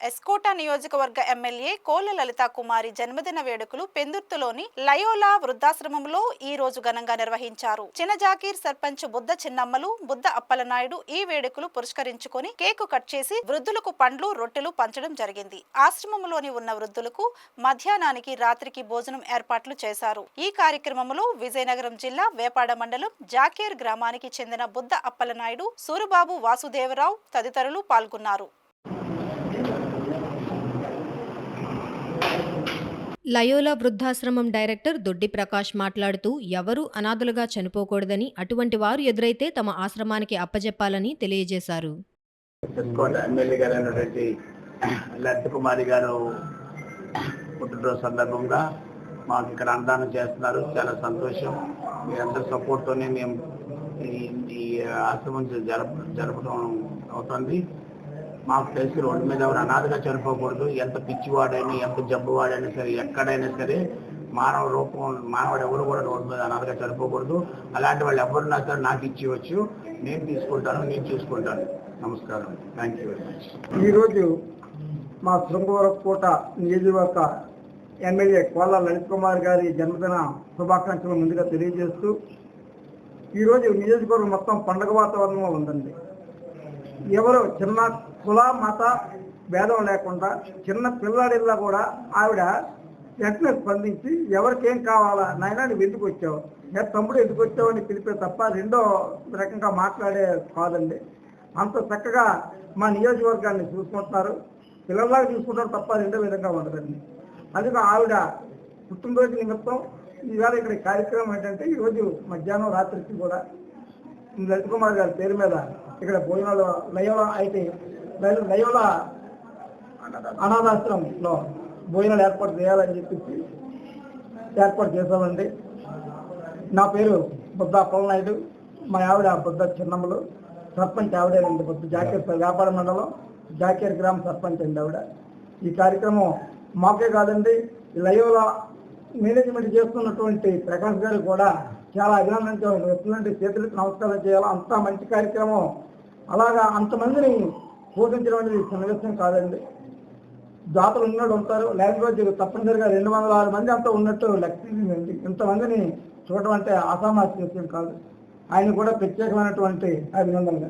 ఎస్కోట నియోజకవర్గ ఎమ్మెల్యే కోల లలితా కుమారి జన్మదిన వేడుకలు పెందుర్తిలోని లయోలా వృద్ధాశ్రమంలో ఈ రోజు ఘనంగా నిర్వహించారు. చినజాకీర్ సర్పంచ్ బుద్ధ చిన్నమ్మలు, బుద్ధ అప్పలనాయుడు ఈ వేడుకలు పురస్కరించుకొని కేకు కట్ చేసి వృద్ధులకు పండ్లు, రొట్టెలు పంచడం జరిగింది. ఆశ్రమంలోని ఉన్న వృద్ధులకు మధ్యాహ్నానికి, రాత్రికి భోజనం ఏర్పాట్లు చేశారు. ఈ కార్యక్రమంలో విజయనగరం జిల్లా వేపాడ మండలం జాకీర్ గ్రామానికి చెందిన బుద్ధ అప్పలనాయుడు, సూరిబాబు వాసుదేవరావు తదితరులు పాల్గొన్నారు. లయోలా వృద్ధాశ్రమం డైరెక్టర్ దొడ్డి ప్రకాష్ మాట్లాడుతూ ఎవరూ అనాథలుగా చనిపోకూడదని, అటువంటి వారు ఎదురైతే తమ ఆశ్రమానికి అప్పజెప్పాలని తెలియజేశారు. ఎమ్మెల్యే గారైనటువంటి లలిత కుమారి గారు పుట్టినరోజు సందర్భంగా మాకు ఇక్కడ అన్నదానం చేస్తున్నారు. చాలా సంతోషం. మీరందరి సపోర్ట్తోనే మేము ఈ ఆశ్రమం జరపడం అవుతుంది. మాకు తెలిసి రోడ్డు మీద ఎవరు అనాథగా చనిపోకూడదు. ఎంత పిచ్చివాడైనా, ఎంత జబ్బువాడైనా సరే, ఎక్కడైనా సరే మానవుడు ఎవరు కూడా రోడ్డు మీద అనాథగా చనిపోకూడదు. అలాంటి వాళ్ళు ఎవరున్నా సరే నాకు ఇచ్చివచ్చు, నేను తీసుకుంటాను, నేను చూసుకుంటాను. నమస్కారం. Thank you very much. ఈరోజు మా శృంగవరకోట నియోజకవర్గ ఎమ్మెల్యే కోల లలిత్ కుమార్ గారి జన్మదిన శుభాకాంక్షలు ముందుగా తెలియజేస్తూ, ఈరోజు నియోజకవర్గం మొత్తం పండుగ వాతావరణంలో ఉందండి. ఎవరు చిన్న కుల మత భేదం లేకుండా చిన్న పిల్లాడిల్లా కూడా ఆవిడ వెంటనే స్పందించి ఎవరికేం కావాలా, నాయనా నువ్వు ఎందుకు వచ్చావు, తమ్ముడు ఎందుకు వచ్చావు అని పిలిపే తప్ప రెండో రకంగా మాట్లాడే కాదండి. అంత చక్కగా మా నియోజకవర్గాన్ని చూసుకుంటున్నారు, పిల్లల్లాగా చూసుకుంటారు తప్ప రెండో విధంగా ఉండదండి. అందుకే ఆవిడ పుట్టినరోజు నిమిత్తం ఈవేళ ఇక్కడ కార్యక్రమం ఏంటంటే, ఈరోజు మధ్యాహ్నం రాత్రికి కూడా లలిత్ కుమార్ గారి పేరు మీద ఇక్కడ భోజనాలు లయోలా అనాథాశ్రమంలో భోజనాలు ఏర్పాటు చేయాలని చెప్పేసి ఏర్పాటు చేశామండి. నా పేరు బుద్ధ అప్పలనాయుడు, మా ఆవిడ బుద్ధ చిన్నమ్మలు, సర్పంచ్ ఆవిడేనండి. బుద్ధ జాకీర్ వ్యాపార మండలం జాకీర్ గ్రామ సర్పంచ్ అండి ఆవిడ. ఈ కార్యక్రమం మాకే కాదండి, లయోలా మేనేజ్మెంట్ చేస్తున్నటువంటి ప్రకాష్ గారు కూడా చాలా అభినందించాలి. ఎట్లంటే చేతులకు నమస్కారం చేయాలి. అంత మంచి కార్యక్రమం. అలాగా అంతమందిని పోషించడం అనేది చిన్న విషయం కాదండి. దాతలు ఉన్నట్టు ఉంటారు, లాంగ్వేజ్ తప్పనిసరిగా 206 మంది అంతా ఉన్నట్టు లెక్కింది. ఇంతమందిని చూడడం అంటే అసామాన్య విషయం కాదు. ఆయన కూడా ప్రత్యేకమైనటువంటి అభినందనలు.